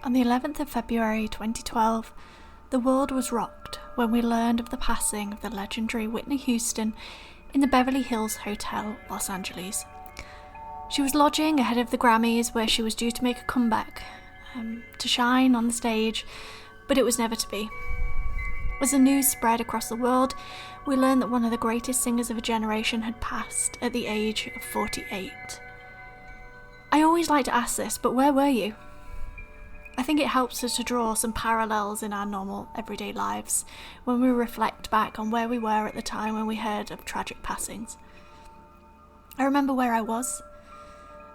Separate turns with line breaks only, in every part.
On the 11th of February 2012, the world was rocked when we learned of the passing of the legendary Whitney Houston in the Beverley Hills Hotel, Los Angeles. She was lodging ahead of the Grammys, where she was due to make a comeback, to shine on the stage, but it was never to be. As the news spread across the world, we learned that one of the greatest singers of a generation had passed at the age of 48. I always like to ask this, but where were you? I think it helps us to draw some parallels in our normal everyday lives when we reflect back on where we were at the time when we heard of tragic passings. I remember where I was.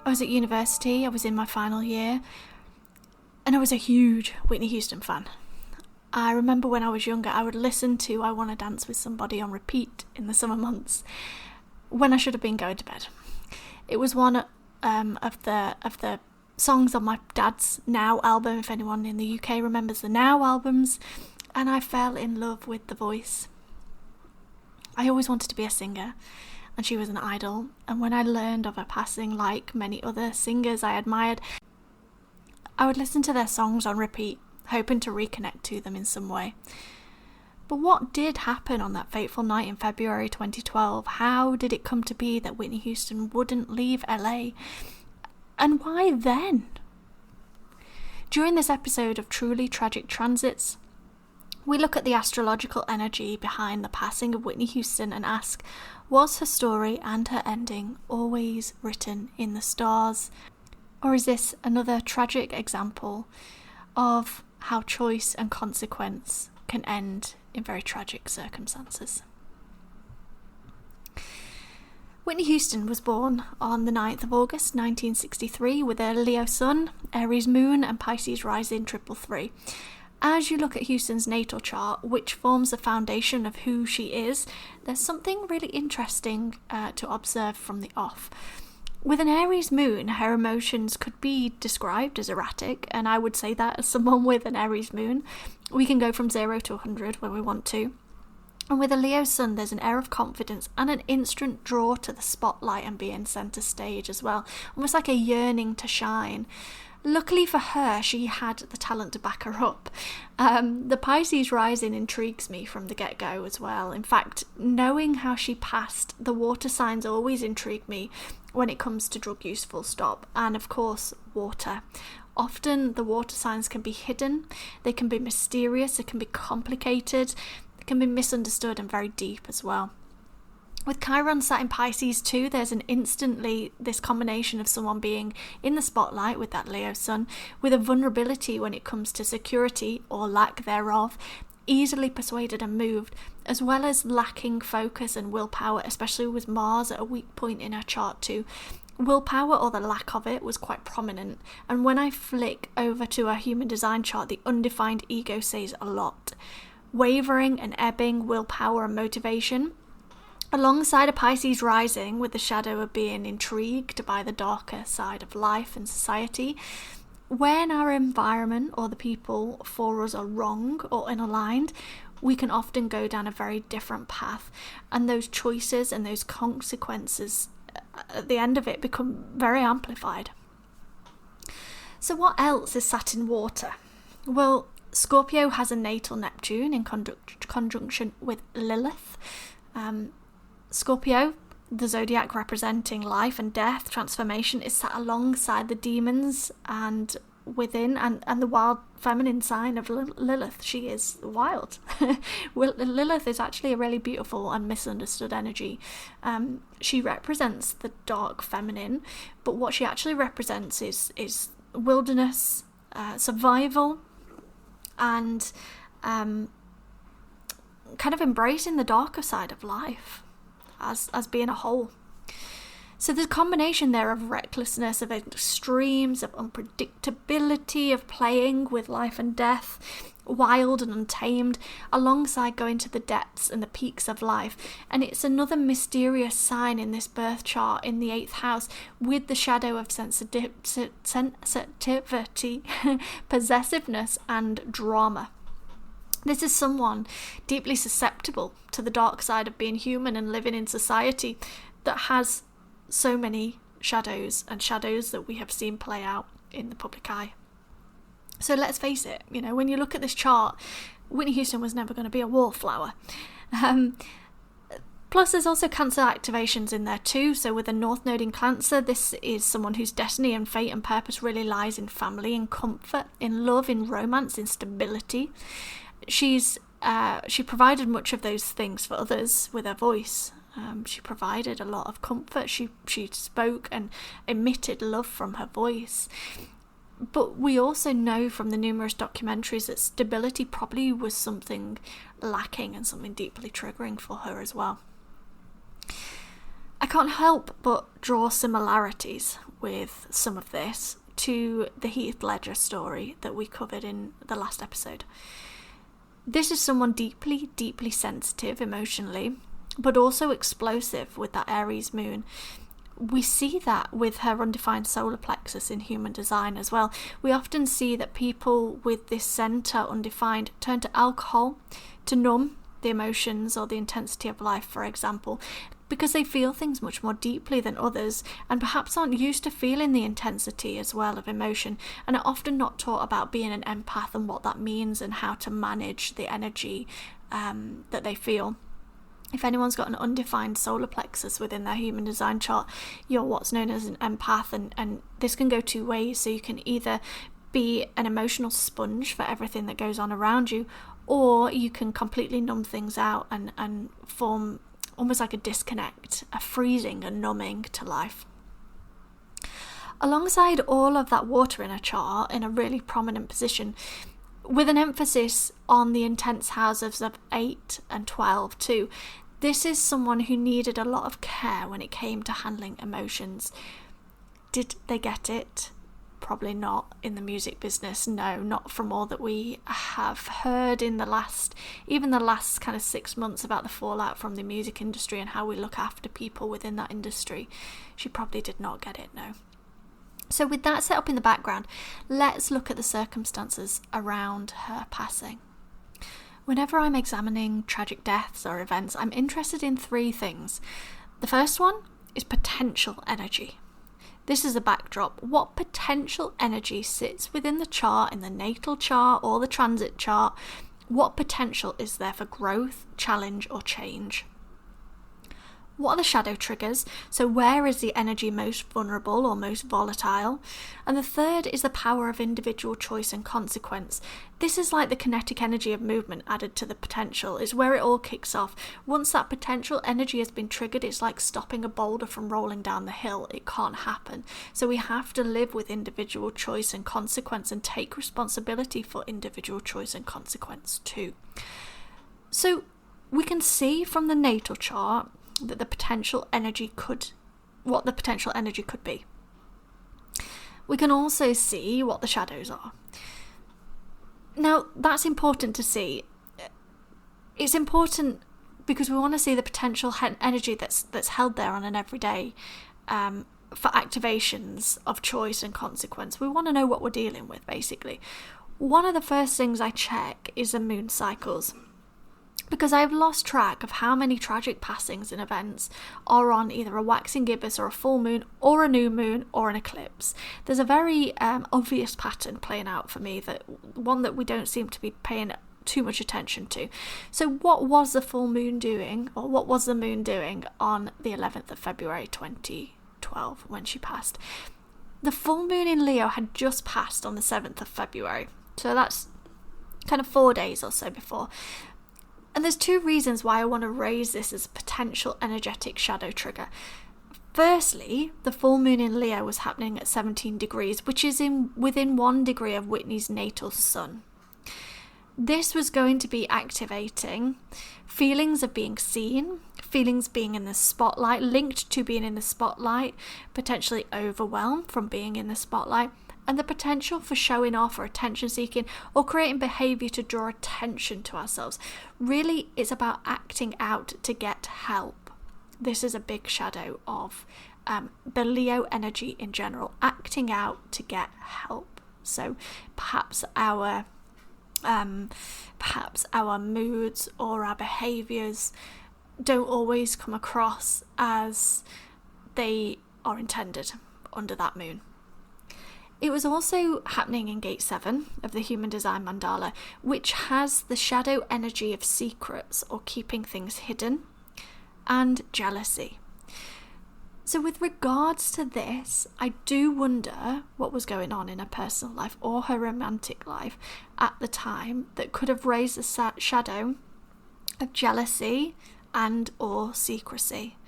I was at university, I was in my final year, and I was a huge Whitney Houston fan. I remember when I was younger, I would listen to I Wanna Dance With Somebody on repeat in the summer months when I should have been going to bed. It was one of the songs on my dad's Now album, if anyone in the UK remembers the Now albums, and I fell in love with the voice. I always wanted to be a singer, and she was an idol, and when I learned of her passing, like many other singers I admired, I would listen to their songs on repeat, hoping to reconnect to them in some way. But what did happen on that fateful night in February 2012? How did it come to be that Whitney Houston wouldn't leave LA? And why then? During this episode of Truly Tragic Transits, we look at the astrological energy behind the passing of Whitney Houston and ask, was her story and her ending always written in the stars? Or is this another tragic example of how choice and consequence can end in very tragic circumstances? Whitney Houston was born on the 9th of August 1963 with a Leo sun, Aries moon and Pisces rising 333. As you look at Houston's natal chart, which forms the foundation of who she is, there's something really interesting to observe from the off. With an Aries moon, her emotions could be described as erratic, and I would say that as someone with an Aries moon. We can go from 0 to 100 when we want to. And with a Leo sun, there's an air of confidence and an instant draw to the spotlight and being centre stage as well, almost like a yearning to shine. Luckily for her, she had the talent to back her up. The Pisces rising intrigues me from the get-go as well. In fact, knowing how she passed, the water signs always intrigue me when it comes to drug use, full stop. And of course, water. Often the water signs can be hidden, they can be mysterious, they can be complicated, they can be misunderstood and very deep as well. With Chiron sat in Pisces too, there's instantly this combination of someone being in the spotlight with that Leo sun, with a vulnerability when it comes to security or lack thereof, easily persuaded and moved, as well as lacking focus and willpower, especially with Mars at a weak point in her chart too. Willpower, or the lack of it, was quite prominent, and when I flick over to her human design chart, the undefined ego says a lot. Wavering and ebbing willpower and motivation, alongside a Pisces rising with the shadow of being intrigued by the darker side of life and society. When our environment or the people for us are wrong or unaligned, we can often go down a very different path, and those choices and those consequences at the end of it become very amplified. So what else is sat in water? Well, Scorpio has a natal Neptune in conjunction with Lilith. Scorpio, the zodiac representing life and death, transformation, is sat alongside the demons and within and the wild feminine sign of Lilith. She is wild. Lilith is actually a really beautiful and misunderstood energy. She represents the dark feminine, but what she actually represents is wilderness, survival, and kind of embracing the darker side of life as being a whole. So there's a combination there of recklessness, of extremes, of unpredictability, of playing with life and death, wild and untamed, alongside going to the depths and the peaks of life. And it's another mysterious sign in this birth chart in the 8th house, with the shadow of sensitivity, possessiveness and drama. This is someone deeply susceptible to the dark side of being human and living in society that has so many shadows, and shadows that we have seen play out in the public eye. So let's face it, when you look at this chart, Whitney Houston was never going to be a wallflower. Plus, there's also Cancer activations in there too. So with a North Node in Cancer, this is someone whose destiny and fate and purpose really lies in family, in comfort, in love, in romance, in stability. She provided much of those things for others with her voice. She provided a lot of comfort. She spoke and emitted love from her voice. But we also know from the numerous documentaries that stability probably was something lacking and something deeply triggering for her as well. I can't help but draw similarities with some of this to the Heath Ledger story that we covered in the last episode. This is someone deeply, deeply sensitive emotionally, but also explosive with that Aries moon. We see that with her undefined solar plexus in human design as well. We often see that people with this center undefined turn to alcohol to numb the emotions or the intensity of life, for example, because they feel things much more deeply than others and perhaps aren't used to feeling the intensity as well of emotion, and are often not taught about being an empath and what that means and how to manage the energy that they feel. If anyone's got an undefined solar plexus within their human design chart, you're what's known as an empath, and this can go two ways. So you can either be an emotional sponge for everything that goes on around you, or you can completely numb things out and form almost like a disconnect, a freezing, a numbing to life. Alongside all of that water in a chart in a really prominent position, with an emphasis on the intense houses of 8 and 12 too, this is someone who needed a lot of care when it came to handling emotions. Did they get it? Probably not in the music business. No, not from all that we have heard in the last kind of 6 months about the fallout from the music industry and how we look after people within that industry. She probably did not get it, no. So with that set up in the background, let's look at the circumstances around her passing. Whenever I'm examining tragic deaths or events, I'm interested in 3 things. The first one is potential energy. This is a backdrop. What potential energy sits within the chart, in the natal chart or the transit chart? What potential is there for growth, challenge, or change? What are the shadow triggers? So where is the energy most vulnerable or most volatile? And the third is the power of individual choice and consequence. This is like the kinetic energy of movement added to the potential. It's where it all kicks off. Once that potential energy has been triggered, it's like stopping a boulder from rolling down the hill. It can't happen. So we have to live with individual choice and consequence and take responsibility for individual choice and consequence too. So we can see from the natal chart that the potential energy could be. We can also see what the shadows are. Now, that's important to see. It's important because we want to see the potential energy that's held there on an everyday for activations of choice and consequence. We want to know what we're dealing with, basically. One of the first things I check is the moon cycles, because I've lost track of how many tragic passings and events are on either a waxing gibbous or a full moon or a new moon or an eclipse. There's a very obvious pattern playing out for me, that one that we don't seem to be paying too much attention to. So what was the full moon doing, or what was the moon doing on the 11th of February 2012 when she passed? The full moon in Leo had just passed on the 7th of February. So that's kind of 4 days or so before. And there's 2 reasons why I want to raise this as a potential energetic shadow trigger. Firstly, the full moon in Leo was happening at 17 degrees, which is within 1 degree of Whitney's natal sun. This was going to be activating feelings of being seen, feelings being in the spotlight, linked to being in the spotlight, potentially overwhelmed from being in the spotlight, and the potential for showing off or attention seeking or creating behaviour to draw attention to ourselves. Really, it's about acting out to get help. This is a big shadow of the Leo energy in general, acting out to get help. So perhaps our moods or our behaviours don't always come across as they are intended under that moon. It was also happening in Gate 7 of the Human Design Mandala, which has the shadow energy of secrets or keeping things hidden, and jealousy. So with regards to this, I do wonder what was going on in her personal life or her romantic life at the time that could have raised the shadow of jealousy and or secrecy.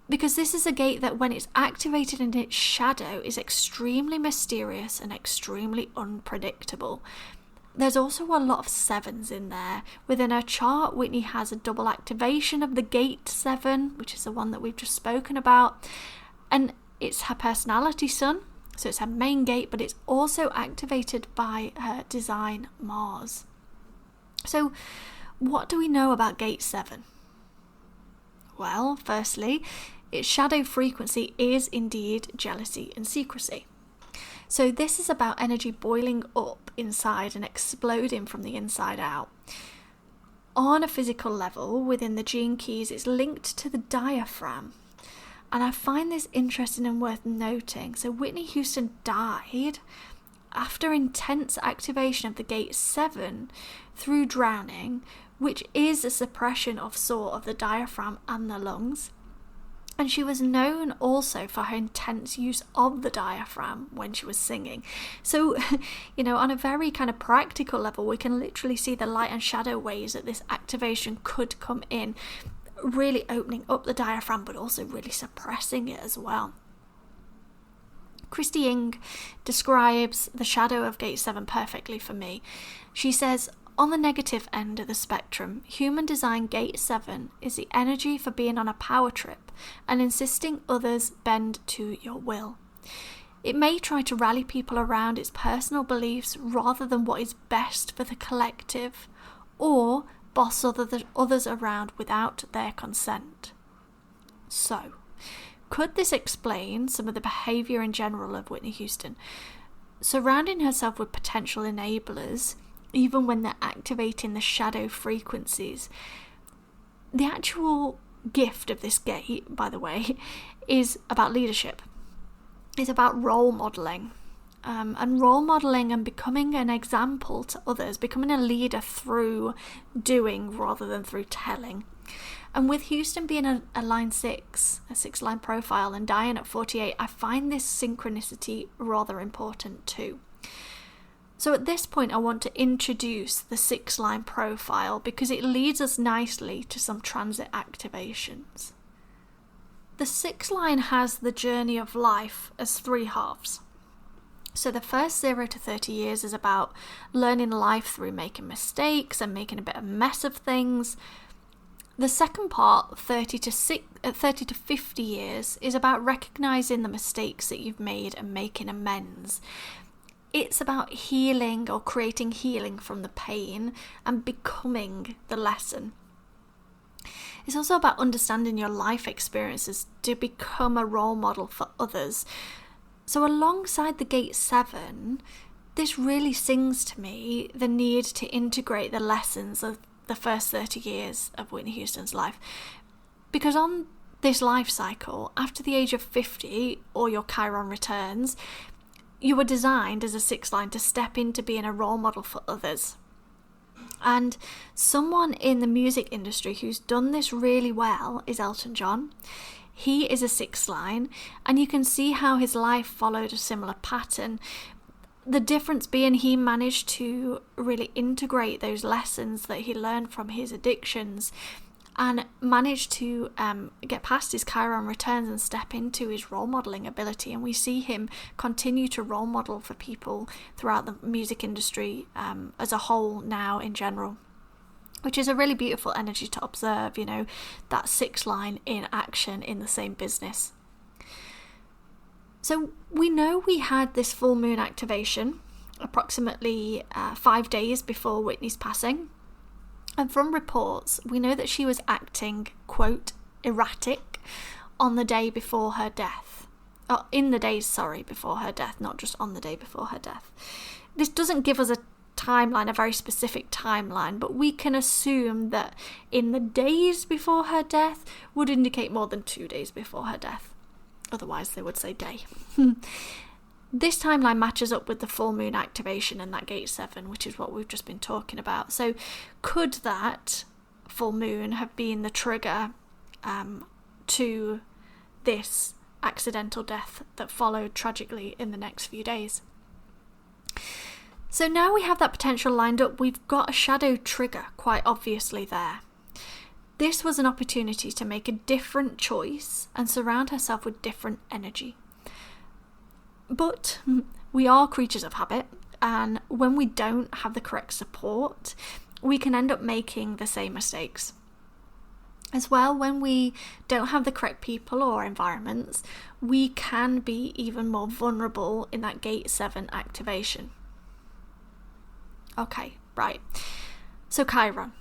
Because this is a gate that, when it's activated in its shadow, is extremely mysterious and extremely unpredictable. There's also a lot of 7s in there. Within her chart, Whitney has a double activation of the Gate 7, which is the one that we've just spoken about. And it's her personality sun, so it's her main gate, but it's also activated by her design Mars. So what do we know about Gate 7? Well, firstly, its shadow frequency is indeed jealousy and secrecy. So this is about energy boiling up inside and exploding from the inside out. On a physical level, within the gene keys, it's linked to the diaphragm. And I find this interesting and worth noting. So Whitney Houston died after intense activation of the Gate 7 through drowning, which is a suppression of sort of the diaphragm and the lungs. And she was known also for her intense use of the diaphragm when she was singing. So, on a very kind of practical level, we can literally see the light and shadow ways that this activation could come in, really opening up the diaphragm, but also really suppressing it as well. Christy Ying describes the shadow of Gate 7 perfectly for me. She says, on the negative end of the spectrum, human design Gate 7 is the energy for being on a power trip and insisting others bend to your will. It may try to rally people around its personal beliefs rather than what is best for the collective, or boss others around without their consent. So, could this explain some of the behaviour in general of Whitney Houston? Surrounding herself with potential enablers, even when they're activating the shadow frequencies. The actual gift of this gate, by the way, is about leadership. It's about role modelling. And role modelling and becoming an example to others, becoming a leader through doing rather than through telling. And with Houston being a line 6, a 6-line profile, and dying at 48, I find this synchronicity rather important too. So at this point, I want to introduce the 6-line profile because it leads us nicely to some transit activations. The 6-line has the journey of life as 3 halves. So the first 0 to 30 years is about learning life through making mistakes and making a bit of a mess of things. The second part, 30 to 50 years, is about recognising the mistakes that you've made and making amends. It's about healing or creating healing from the pain and becoming the lesson. It's also about understanding your life experiences to become a role model for others. So alongside the Gate 7, this really sings to me the need to integrate the lessons of the first 30 years of Whitney Houston's life. Because on this life cycle, after the age of 50 or your Chiron returns, you were designed as a 6-line to step into being a role model for others. And someone in the music industry who's done this really well is Elton John. He is a 6-line, and you can see how his life followed a similar pattern. The difference being he managed to really integrate those lessons that he learned from his addictions and managed to get past his Chiron returns and step into his role modelling ability. And we see him continue to role model for people throughout the music industry as a whole now in general, which is a really beautiful energy to observe, that 6-line in action in the same business. So we know we had this full moon activation approximately 5 days before Whitney's passing. And from reports, we know that she was acting, quote, erratic on the day before her death. In the days, before her death, not just on the day before her death. This doesn't give us a timeline, a very specific timeline, but we can assume that in the days before her death would indicate more than 2 days before her death. Otherwise, they would say day. This timeline matches up with the full moon activation and that gate 7, which is what we've just been talking about. So could that full moon have been the trigger to this accidental death that followed tragically in the next few days? So now we have that potential lined up, we've got a shadow trigger quite obviously there. This was an opportunity to make a different choice and surround herself with different energy. But we are creatures of habit, and when we don't have the correct support, we can end up making the same mistakes. As well, when we don't have the correct people or environments, we can be even more vulnerable in that gate 7 activation. Okay, right. So Chiron.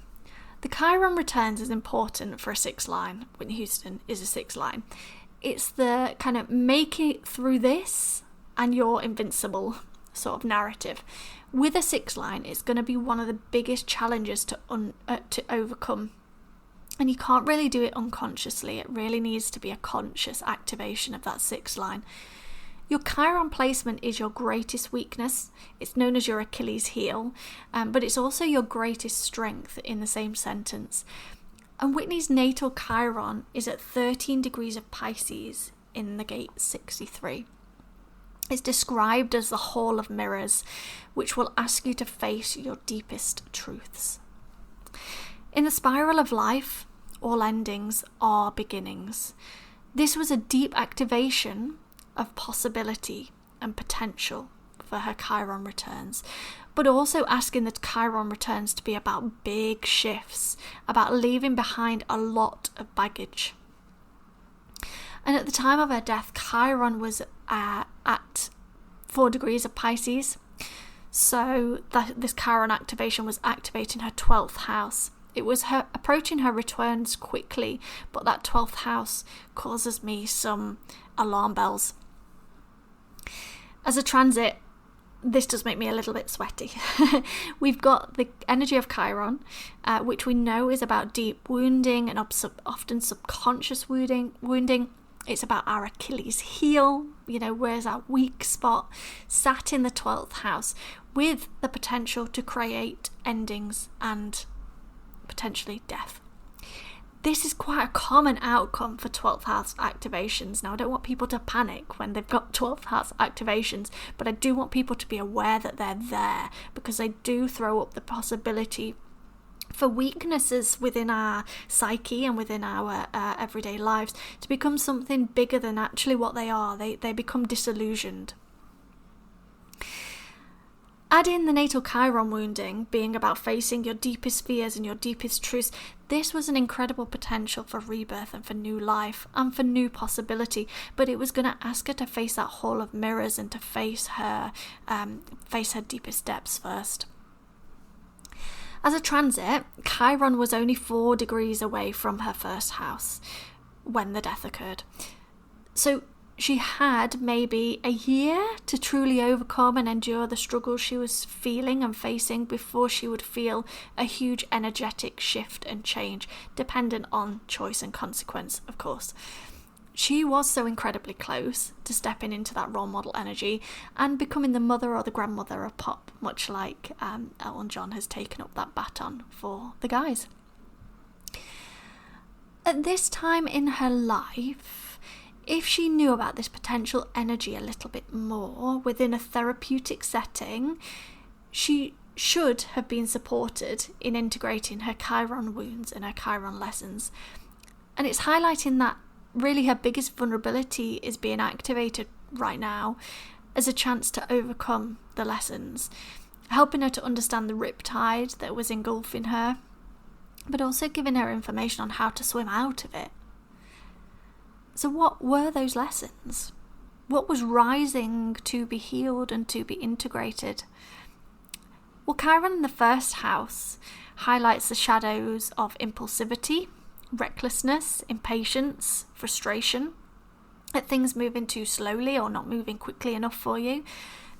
The Chiron returns is important for a 6 line. Whitney Houston is a 6 line. It's the kind of make it through this and you're invincible sort of narrative. With a 6 line, it's going to be one of the biggest challenges to overcome. And you can't really do it unconsciously. It really needs to be a conscious activation of that 6 line. Your Chiron placement is your greatest weakness. It's known as your Achilles heel, but it's also your greatest strength in the same sentence. And Whitney's natal Chiron is at 13 degrees of Pisces in the gate 63. It's described as the Hall of Mirrors, which will ask you to face your deepest truths. In the spiral of life, all endings are beginnings. This was a deep activation of possibility and potential for her Chiron returns, but also asking the Chiron returns to be about big shifts, about leaving behind a lot of baggage. And at the time of her death, Chiron was at 4 degrees of Pisces, so this Chiron activation was activating her 12th house. It was her approaching her returns quickly, but that 12th house causes me some alarm bells. As a transit, this does make me a little bit sweaty. We've got the energy of Chiron, which we know is about deep wounding and often subconscious wounding. It's about our Achilles heel, where's our weak spot, sat in the 12th house with the potential to create endings and potentially death. This is quite a common outcome for 12th house activations. Now, I don't want people to panic when they've got 12th house activations, but I do want people to be aware that they're there, because they do throw up the possibility for weaknesses within our psyche and within our everyday lives to become something bigger than actually what they are. They become disillusioned. Add in the natal Chiron wounding being about facing your deepest fears and your deepest truths. This was an incredible potential for rebirth and for new life and for new possibility, but it was going to ask her to face that hall of mirrors and to face her deepest depths first. As a transit, Chiron was only 4 degrees away from her first house when the death occurred. So she had maybe a year to truly overcome and endure the struggles she was feeling and facing before she would feel a huge energetic shift and change, dependent on choice and consequence, of course. She was so incredibly close to stepping into that role model energy and becoming the mother or the grandmother of pop, much like Elton John has taken up that baton for the guys. At this time in her life, if she knew about this potential energy a little bit more within a therapeutic setting, she should have been supported in integrating her Chiron wounds and her Chiron lessons. And it's highlighting that really her biggest vulnerability is being activated right now as a chance to overcome the lessons, helping her to understand the riptide that was engulfing her, but also giving her information on how to swim out of it. So what were those lessons? What was rising to be healed and to be integrated? Well, Chiron in the first house highlights the shadows of impulsivity, recklessness, impatience, frustration, at things moving too slowly or not moving quickly enough for you.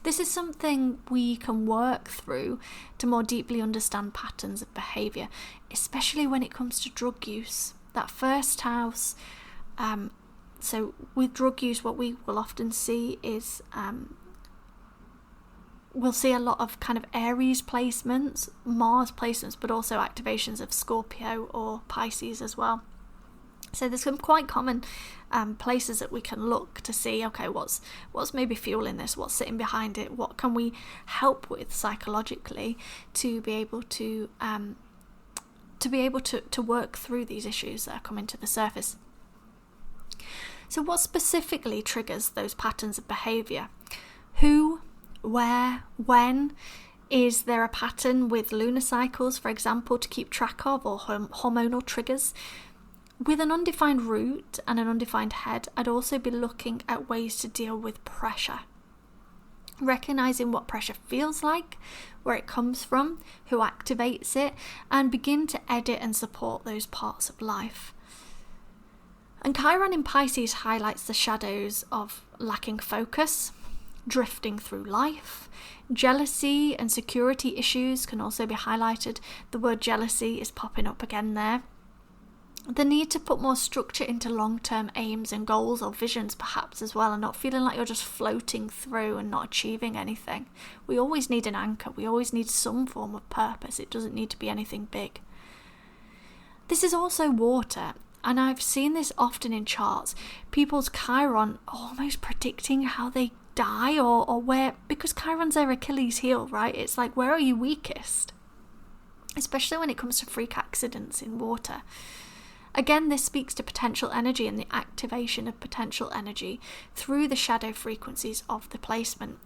This is something we can work through to more deeply understand patterns of behaviour, especially when it comes to drug use. That first house, so with drug use, what we will often see is we'll see a lot of kind of Aries placements, Mars placements, but also activations of Scorpio or Pisces as well. So there's some quite common places that we can look to see, okay, what's maybe fueling this, what's sitting behind it, what can we help with psychologically to be able to work through these issues that are coming to the surface. So what specifically triggers those patterns of behaviour? Who, where, when? Is there a pattern with lunar cycles, for example, to keep track of, or hormonal triggers? With an undefined root and an undefined head, I'd also be looking at ways to deal with pressure. Recognising what pressure feels like, where it comes from, who activates it, and begin to edit and support those parts of life. And Chiron in Pisces highlights the shadows of lacking focus, drifting through life. Jealousy and security issues can also be highlighted. The word jealousy is popping up again there. The need to put more structure into long-term aims and goals or visions perhaps as well, and not feeling like you're just floating through and not achieving anything. We always need an anchor. We always need some form of purpose. It doesn't need to be anything big. This is also water, and I've seen this often in charts. People's Chiron almost predicting how they die or where, because Chiron's their Achilles heel, right? It's like, where are you weakest? Especially when it comes to freak accidents in water. Again, this speaks to potential energy and the activation of potential energy through the shadow frequencies of the placement.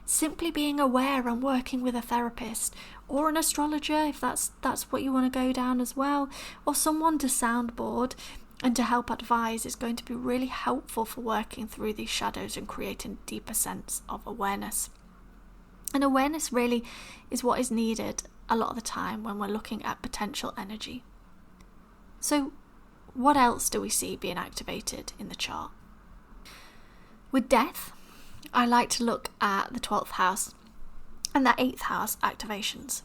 Simply being aware and working with a therapist or an astrologer, if that's what you want to go down as well, or someone to soundboard and to help advise, is going to be really helpful for working through these shadows and creating a deeper sense of awareness. And awareness really is what is needed a lot of the time when we're looking at potential energy. So what else do we see being activated in the chart? With death, I like to look at the 12th house and the 8th house activations.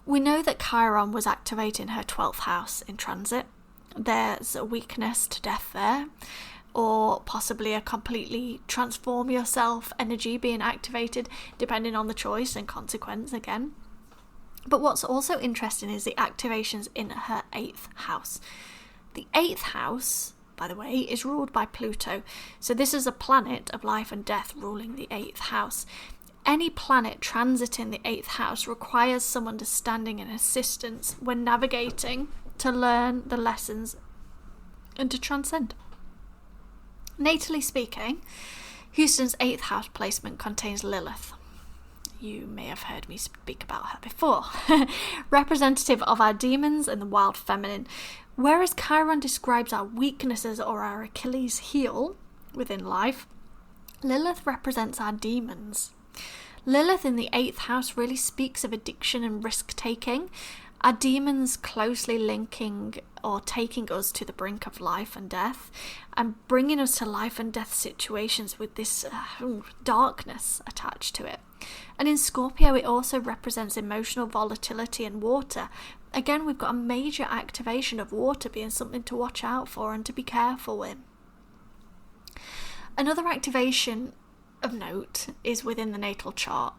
We know that Chiron was activating her 12th house in transit. There's a weakness to death there, or possibly a completely transform yourself energy being activated, depending on the choice and consequence again. But what's also interesting is the activations in her 8th house. The 8th house, by the way, is ruled by Pluto. So this is a planet of life and death ruling the 8th house. Any planet transiting the 8th house requires some understanding and assistance when navigating to learn the lessons and to transcend. Natally speaking, Houston's 8th house placement contains Lilith. You may have heard me speak about her before. Representative of our demons and the wild feminine. Whereas Chiron describes our weaknesses or our Achilles heel within life, Lilith represents our demons. Lilith in the 8th house really speaks of addiction and risk-taking, our demons closely linking or taking us to the brink of life and death and bringing us to life and death situations with this darkness attached to it. And in Scorpio, it also represents emotional volatility and water. Again, we've got a major activation of water being something to watch out for and to be careful with. Another activation of note is within the natal chart,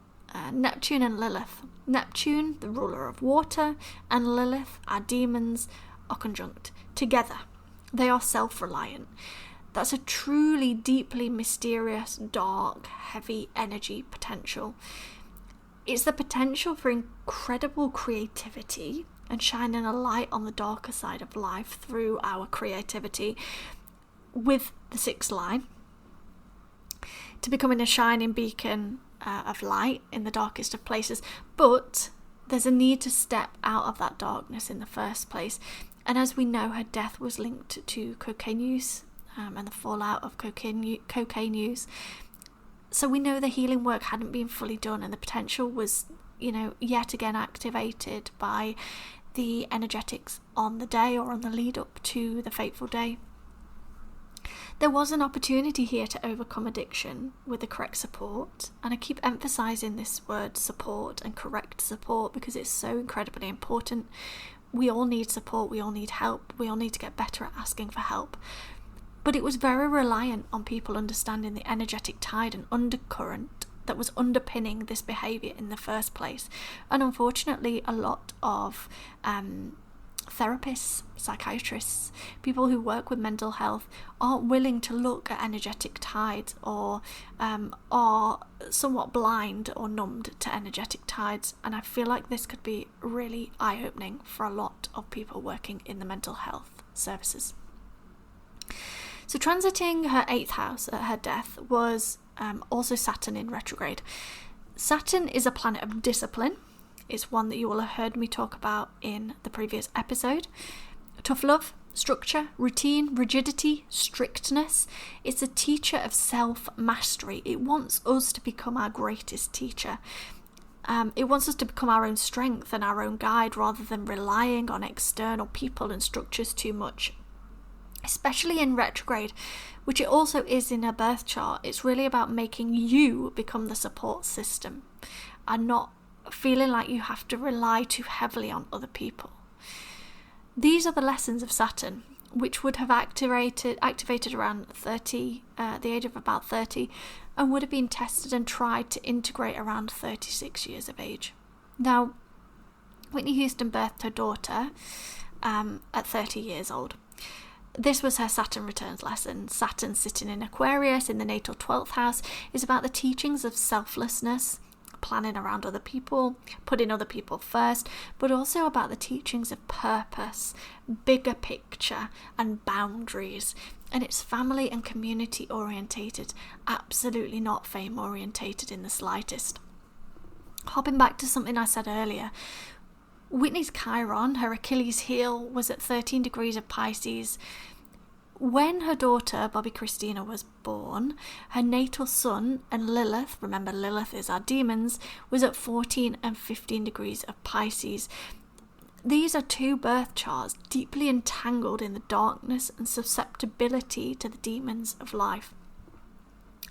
Neptune and Lilith. Neptune, the ruler of water, and Lilith, our demons, are conjunct together. They are self-reliant. That's a truly deeply mysterious, dark, heavy energy potential. It's the potential for incredible creativity and shining a light on the darker side of life through our creativity with the 6th line, to becoming a shining beacon of light in the darkest of places. But there's a need to step out of that darkness in the first place. And as we know, her death was linked to cocaine use and the fallout of cocaine use. So we know the healing work hadn't been fully done, and the potential was, yet again activated by the energetics on the day or on the lead up to the fateful day. There was an opportunity here to overcome addiction with the correct support, and I keep emphasising this word support and correct support because it's so incredibly important. We all need support, we all need help, we all need to get better at asking for help. But it was very reliant on people understanding the energetic tide and undercurrent that was underpinning this behaviour in the first place. And unfortunately, a lot of therapists, psychiatrists, people who work with mental health aren't willing to look at energetic tides, or are somewhat blind or numbed to energetic tides. And I feel like this could be really eye-opening for a lot of people working in the mental health services. So transiting her 8th house at her death was also Saturn in retrograde. Saturn is a planet of discipline. It's one that you will have heard me talk about in the previous episode. Tough love, structure, routine, rigidity, strictness. It's a teacher of self-mastery. It wants us to become our greatest teacher. It wants us to become our own strength and our own guide, rather than relying on external people and structures too much. Especially in retrograde, which it also is in a birth chart. It's really about making you become the support system and not feeling like you have to rely too heavily on other people. These are the lessons of Saturn, which would have activated around 30, the age of about 30, and would have been tested and tried to integrate around 36 years of age. Now, Whitney Houston birthed her daughter at 30 years old. This was her Saturn returns lesson. Saturn sitting in Aquarius in the natal 12th house is about the teachings of selflessness, planning around other people, putting other people first, but also about the teachings of purpose, bigger picture, and boundaries. And it's family and community orientated, absolutely not fame orientated in the slightest. Hopping back to something I said earlier, Whitney's Chiron, her Achilles heel, was at 13 degrees of Pisces. When her daughter, Bobby Christina, was born, her natal sun and Lilith, remember Lilith is our demons, was at 14 and 15 degrees of Pisces. These are two birth charts deeply entangled in the darkness and susceptibility to the demons of life.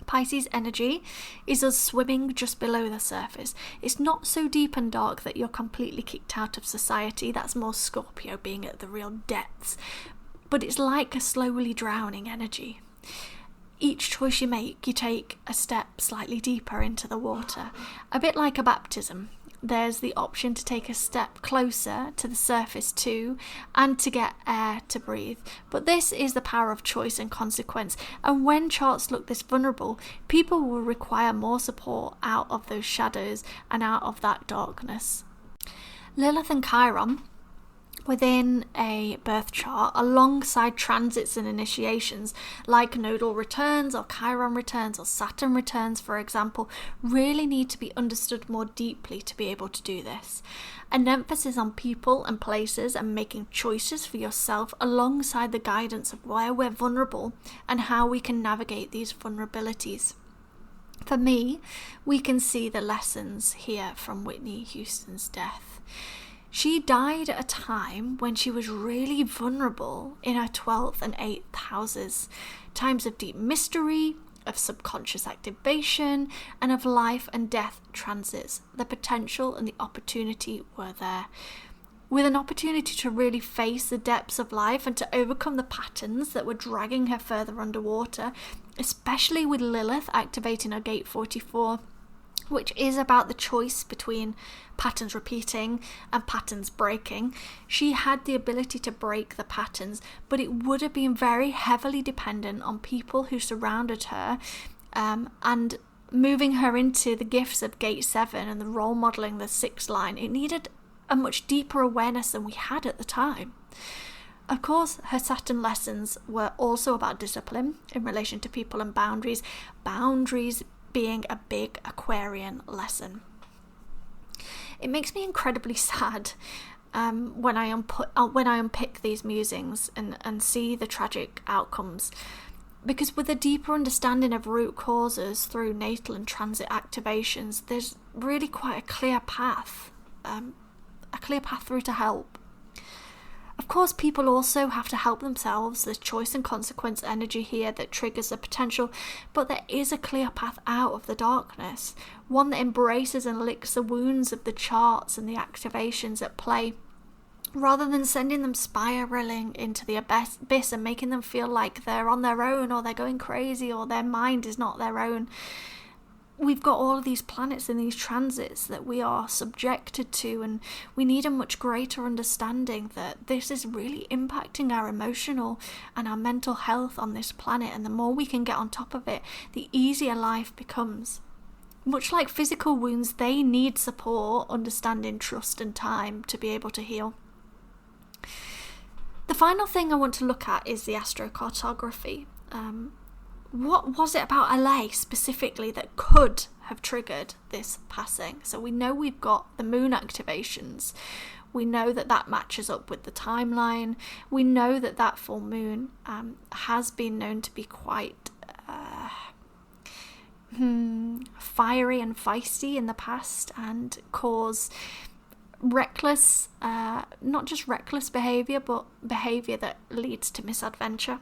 Pisces energy is us swimming just below the surface. It's not so deep and dark that you're completely kicked out of society. That's more Scorpio, being at the real depths. But it's like a slowly drowning energy. Each choice you make, you take a step slightly deeper into the water. A bit like a baptism. There's the option to take a step closer to the surface too, and to get air to breathe. But this is the power of choice and consequence. And when charts look this vulnerable, people will require more support out of those shadows and out of that darkness. Lilith and Chiron, within a birth chart, alongside transits and initiations like nodal returns or Chiron returns or Saturn returns, for example, really need to be understood more deeply to be able to do this. An emphasis on people and places and making choices for yourself alongside the guidance of where we're vulnerable and how we can navigate these vulnerabilities. For me, we can see the lessons here from Whitney Houston's death. She died at a time when she was really vulnerable in her 12th and 8th houses, times of deep mystery, of subconscious activation, and of life and death transits. The potential and the opportunity were there. With an opportunity to really face the depths of life and to overcome the patterns that were dragging her further underwater, especially with Lilith activating her gate 44, which is about the choice between patterns repeating and patterns breaking. She had the ability to break the patterns, but it would have been very heavily dependent on people who surrounded her, and moving her into the gifts of gate 7 and the role modelling the 6th line. It needed a much deeper awareness than we had at the time. Of course, her Saturn lessons were also about discipline in relation to people and boundaries being a big Aquarian lesson. It makes me incredibly sad when I unpick these musings and see the tragic outcomes, because with a deeper understanding of root causes through natal and transit activations, there's really quite a clear path through to help. Of course, people also have to help themselves. There's choice and consequence energy here that triggers the potential, but there is a clear path out of the darkness, one that embraces and licks the wounds of the charts and the activations at play, rather than sending them spiraling into the abyss and making them feel like they're on their own, or they're going crazy, or their mind is not their own. we've got all of these planets and these transits that we are subjected to, and we need a much greater understanding that this is really impacting our emotional and our mental health on this planet, and the more we can get on top of it, the easier life becomes. Much like physical wounds, they need support, understanding, trust and time to be able to heal. The final thing I want to look at is the astrocartography. What was it about LA specifically that could have triggered this passing? So we know we've got the moon activations. We know that that matches up with the timeline. We know that that full moon has been known to be quite fiery and feisty in the past and cause reckless, not just reckless behaviour, but behaviour that leads to misadventure.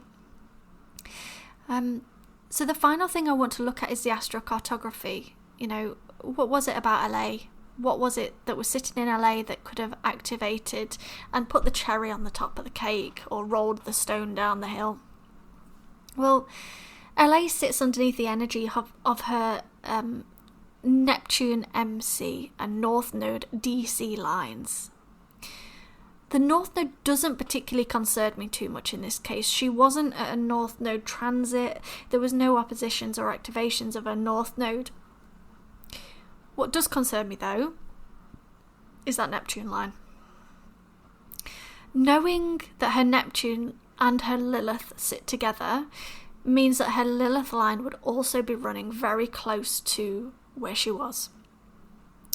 So the final thing I want to look at is the astrocartography. You know, what was it about LA? What was it that was sitting in LA that could have activated and put the cherry on the top of the cake or rolled the stone down the hill? Well, LA sits underneath the energy of her Neptune MC and North Node DC lines. The North Node doesn't particularly concern me too much in this case. She wasn't at a North Node transit. There was no oppositions or activations of a North Node. What does concern me though is that Neptune line. Knowing that her Neptune and her Lilith sit together means that her Lilith line would also be running very close to where she was.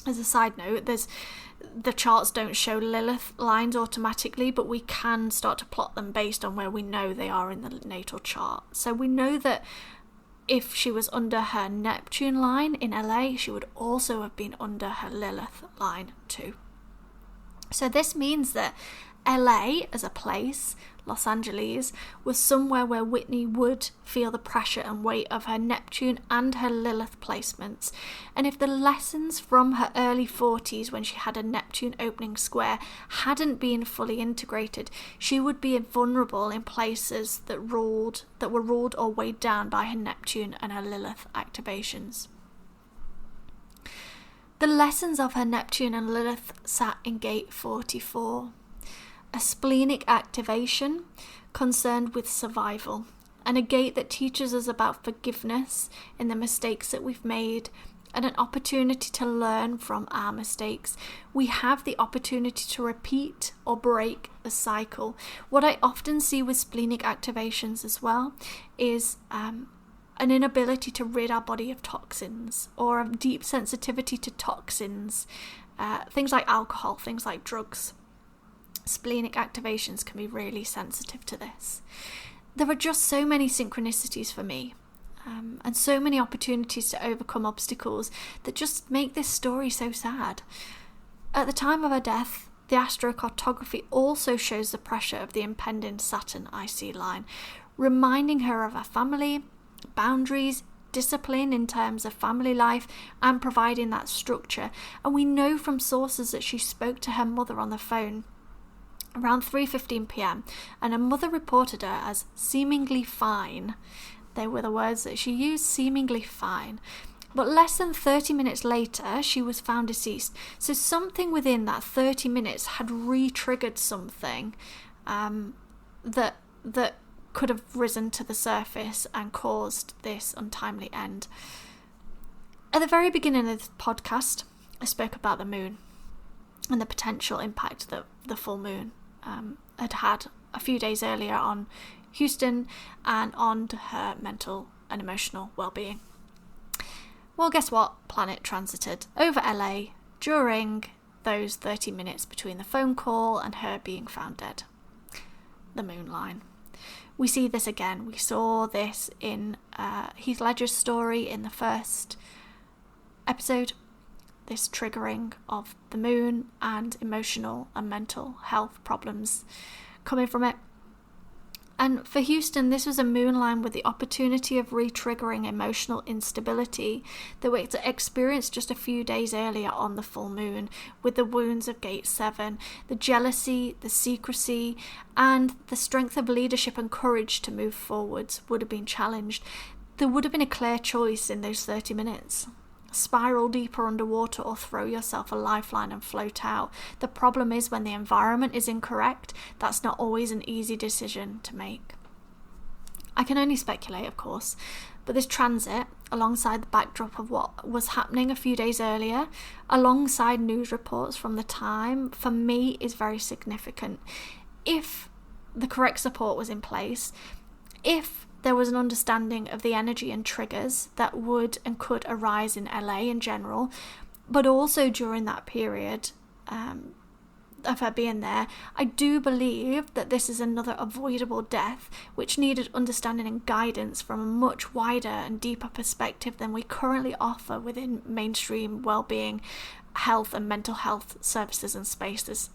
As a side note, the charts don't show Lilith lines automatically, but we can start to plot them based on where we know they are in the natal chart. So we know that if she was under her Neptune line in LA, she would also have been under her Lilith line too. So this means that LA as a place, Los Angeles, was somewhere where Whitney would feel the pressure and weight of her Neptune and her Lilith placements. And if the lessons from her early 40s, when she had a Neptune opening square, hadn't been fully integrated, she would be vulnerable in places that were ruled or weighed down by her Neptune and her Lilith activations. The lessons of her Neptune and Lilith sat in gate 44. A splenic activation concerned with survival, and a gate that teaches us about forgiveness in the mistakes that we've made and an opportunity to learn from our mistakes. We have the opportunity to repeat or break the cycle. What I often see with splenic activations as well is an inability to rid our body of toxins, or a deep sensitivity to toxins, things like alcohol, things like drugs. Splenic activations can be really sensitive to this. There are just so many synchronicities for me, and so many opportunities to overcome obstacles that just make this story so sad. At the time of her death, the astrocartography also shows the pressure of the impending Saturn IC line, reminding her of her family, boundaries, discipline in terms of family life, and providing that structure. And we know from sources that she spoke to her mother on the phone around 3:15 p.m. and her mother reported her as seemingly fine. They were the words that she used, seemingly fine. But less than 30 minutes later, she was found deceased. So something within that 30 minutes had re-triggered something that could have risen to the surface and caused this untimely end. At the very beginning of the podcast, I spoke about the moon and the potential impact that the full moon had a few days earlier on Houston and on her mental and emotional well-being. Well, guess what? Planet transited over LA during those 30 minutes between the phone call and her being found dead. The moon line. We see this again. We saw this in Heath Ledger's story in the first episode. This triggering of the moon and emotional and mental health problems coming from it. And for Houston, this was a moon line with the opportunity of re-triggering emotional instability that we experienced just a few days earlier on the full moon, with the wounds of Gate 7, the jealousy, the secrecy, and the strength of leadership and courage to move forwards would have been challenged. There would have been a clear choice in those 30 minutes. spiral deeper underwater, or throw yourself a lifeline and float out. The problem is when the environment is incorrect, that's not always an easy decision to make. I can only speculate, of course, but this transit, alongside the backdrop of what was happening a few days earlier, alongside news reports from the time, for me is very significant. If the correct support was in place, if there was an understanding of the energy and triggers that would and could arise in LA in general, but also during that period of her being there, I do believe that this is another avoidable death which needed understanding and guidance from a much wider and deeper perspective than we currently offer within mainstream well-being, health and mental health services and spaces.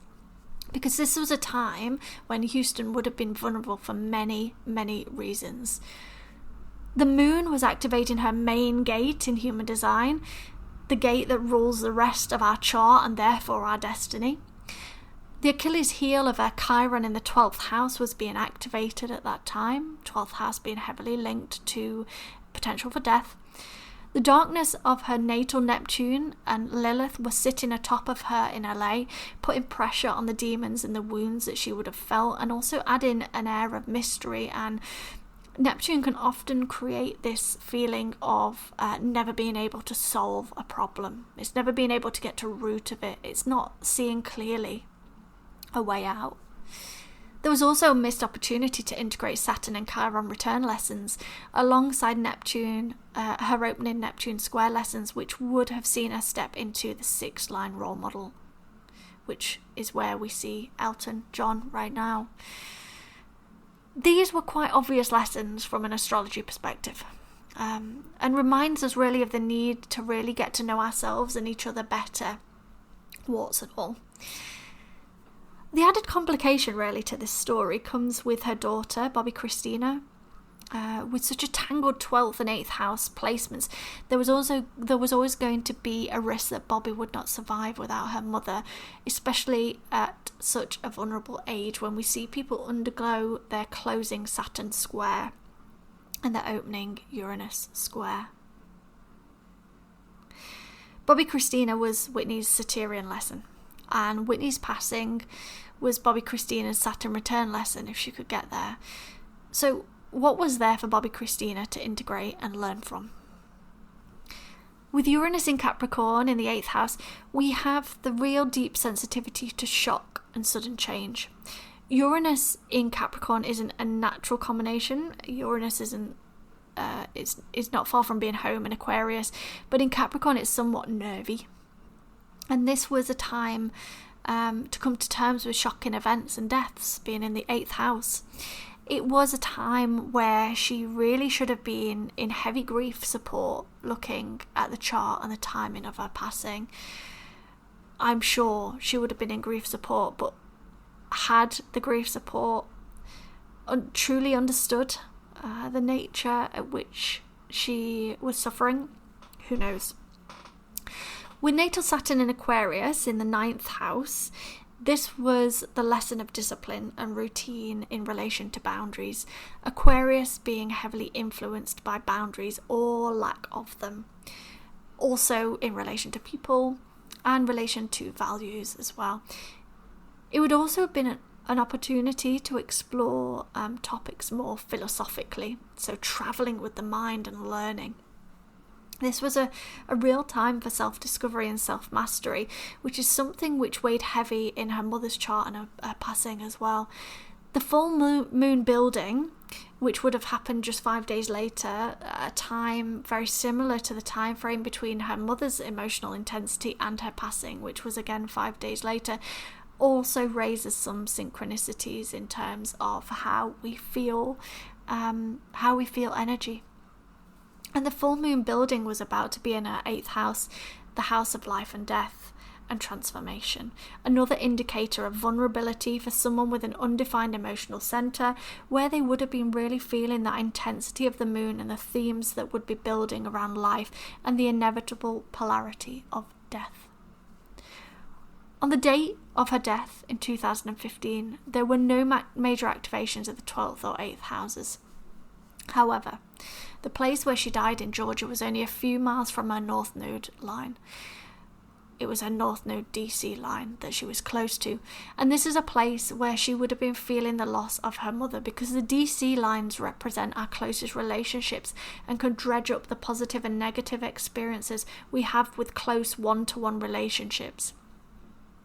Because this was a time when Houston would have been vulnerable for many, many reasons. The moon was activating her main gate in human design, the gate that rules the rest of our chart and therefore our destiny. The Achilles heel of her Chiron in the 12th house was being activated at that time, 12th house being heavily linked to potential for death. The darkness of her natal Neptune and Lilith was sitting atop of her in LA, putting pressure on the demons and the wounds that she would have felt, and also adding an air of mystery. And Neptune can often create this feeling of never being able to solve a problem. It's never being able to get to the root of it. It's not seeing clearly a way out. There was also a missed opportunity to integrate Saturn and Chiron return lessons alongside Neptune, her opening Neptune square lessons, which would have seen her step into the 6th line role model, which is where we see Elton John right now. These were quite obvious lessons from an astrology perspective, and reminds us really of the need to really get to know ourselves and each other better, warts and all. The added complication really to this story comes with her daughter, Bobby Christina. With such a tangled 12th and 8th house placements, there was always going to be a risk that Bobby would not survive without her mother, especially at such a vulnerable age when we see people undergo their closing Saturn square and their opening Uranus square. Bobby Christina was Whitney's Saturnian lesson, and Whitney's passing was Bobby Christina's Saturn return lesson if she could get there. So what was there for Bobby Christina to integrate and learn from? With Uranus in Capricorn in the 8th house, we have the real deep sensitivity to shock and sudden change. Uranus in Capricorn isn't a natural combination. Uranus isn't is not far from being home in Aquarius, but in Capricorn it's somewhat nervy. And this was a time to come to terms with shocking events and deaths, being in the 8th house. It was a time where she really should have been in heavy grief support, looking at the chart and the timing of her passing. I'm sure she would have been in grief support, but had the grief support truly understood the nature at which she was suffering? Who knows? With natal Saturn in Aquarius in the 9th house, this was the lesson of discipline and routine in relation to boundaries. Aquarius being heavily influenced by boundaries or lack of them. Also in relation to people and relation to values as well. It would also have been an opportunity to explore topics more philosophically, so travelling with the mind and learning. This was a real time for self-discovery and self-mastery, which is something which weighed heavy in her mother's chart and her passing as well. The full moon building, which would have happened just 5 days later, a time very similar to the time frame between her mother's emotional intensity and her passing, which was again 5 days later, also raises some synchronicities in terms of how we feel energy. And the full moon building was about to be in her 8th house, the house of life and death and transformation. Another indicator of vulnerability for someone with an undefined emotional centre, where they would have been really feeling that intensity of the moon and the themes that would be building around life and the inevitable polarity of death. On the date of her death in 2015, there were no major activations of the 12th or 8th houses. However, The place where she died in Georgia was only a few miles from her North Node line. It was her North Node DC line that she was close to. And this is a place where she would have been feeling the loss of her mother, because the DC lines represent our closest relationships and can dredge up the positive and negative experiences we have with close one-to-one relationships.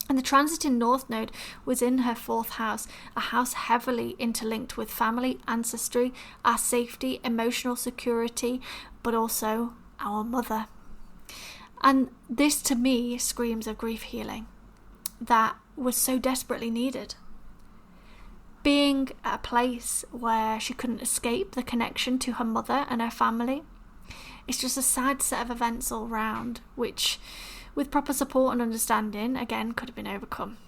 And the transit in North Node was in her 4th house, a house heavily interlinked with family, ancestry, our safety, emotional security, but also our mother. And this, to me, screams of grief healing that was so desperately needed. Being at a place where she couldn't escape the connection to her mother and her family, it's just a sad set of events all round, which, with proper support and understanding, again, could have been overcome.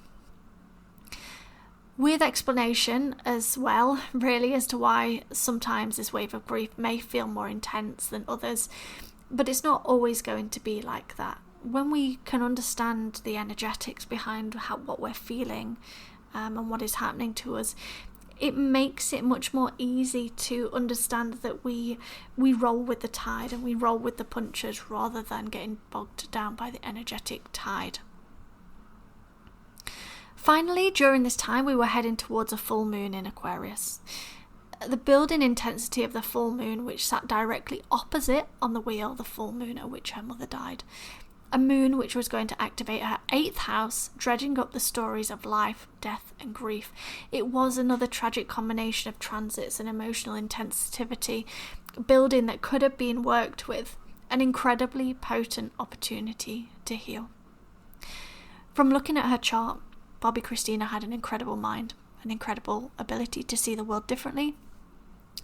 With explanation as well, really, as to why sometimes this wave of grief may feel more intense than others. But it's not always going to be like that. When we can understand the energetics behind what we're feeling and what is happening to us, it makes it much more easy to understand that we roll with the tide and we roll with the punches rather than getting bogged down by the energetic tide. Finally, during this time, we were heading towards a full moon in Aquarius. The building intensity of the full moon, which sat directly opposite on the wheel the full moon at which her mother died. A moon which was going to activate her 8th house, dredging up the stories of life, death and grief. It was another tragic combination of transits and emotional intensivity, building that could have been worked with, an incredibly potent opportunity to heal. From looking at her chart, Bobby Christina had an incredible mind, an incredible ability to see the world differently.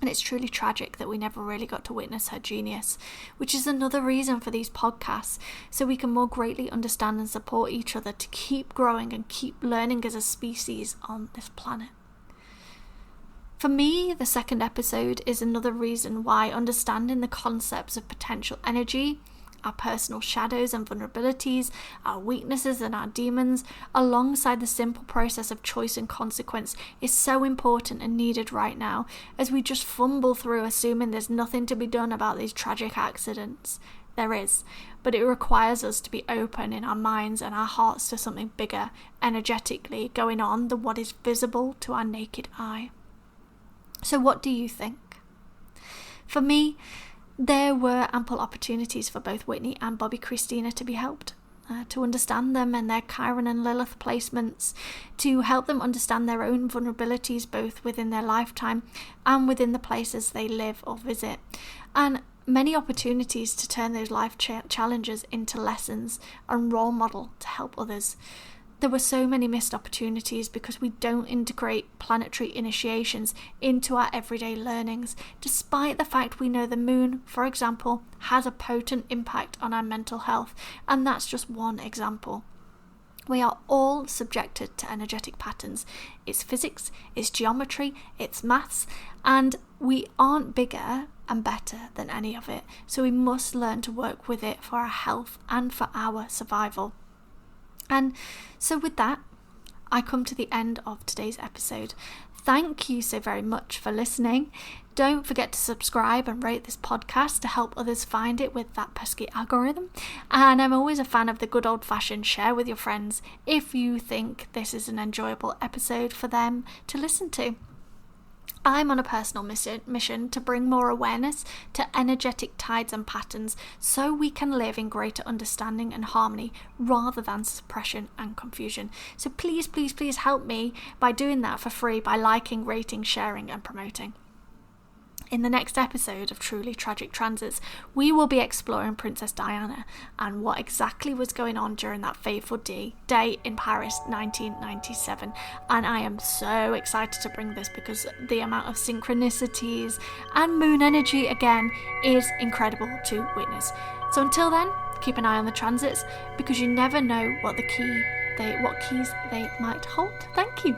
And it's truly tragic that we never really got to witness her genius, which is another reason for these podcasts, so we can more greatly understand and support each other to keep growing and keep learning as a species on this planet. For me, the 2nd episode is another reason why understanding the concepts of potential energy, our personal shadows and vulnerabilities, our weaknesses and our demons, alongside the simple process of choice and consequence, is so important and needed right now, as we just fumble through assuming there's nothing to be done about these tragic accidents. There is, but it requires us to be open in our minds and our hearts to something bigger, energetically going on than what is visible to our naked eye. So what do you think? For me, there were ample opportunities for both Whitney and Bobby Christina to be helped, to understand them and their Chiron and Lilith placements, to help them understand their own vulnerabilities both within their lifetime and within the places they live or visit, and many opportunities to turn those life challenges into lessons and role model to help others. There were so many missed opportunities because we don't integrate planetary initiations into our everyday learnings, despite the fact we know the moon, for example, has a potent impact on our mental health, and that's just one example. We are all subjected to energetic patterns. It's physics, it's geometry, it's maths, and we aren't bigger and better than any of it, so we must learn to work with it for our health and for our survival. And so with that, I come to the end of today's episode. Thank you so very much for listening. Don't forget to subscribe and rate this podcast to help others find it with that pesky algorithm. And I'm always a fan of the good old-fashioned share with your friends if you think this is an enjoyable episode for them to listen to. I'm on a personal mission to bring more awareness to energetic tides and patterns so we can live in greater understanding and harmony rather than suppression and confusion. So please, please, please help me by doing that for free by liking, rating, sharing and promoting. In the next episode of Truly Tragic Transits, we will be exploring Princess Diana and what exactly was going on during that fateful day in Paris 1997. And I am so excited to bring this because the amount of synchronicities and moon energy again is incredible to witness. So until then, keep an eye on the transits because you never know what keys they might hold. Thank you.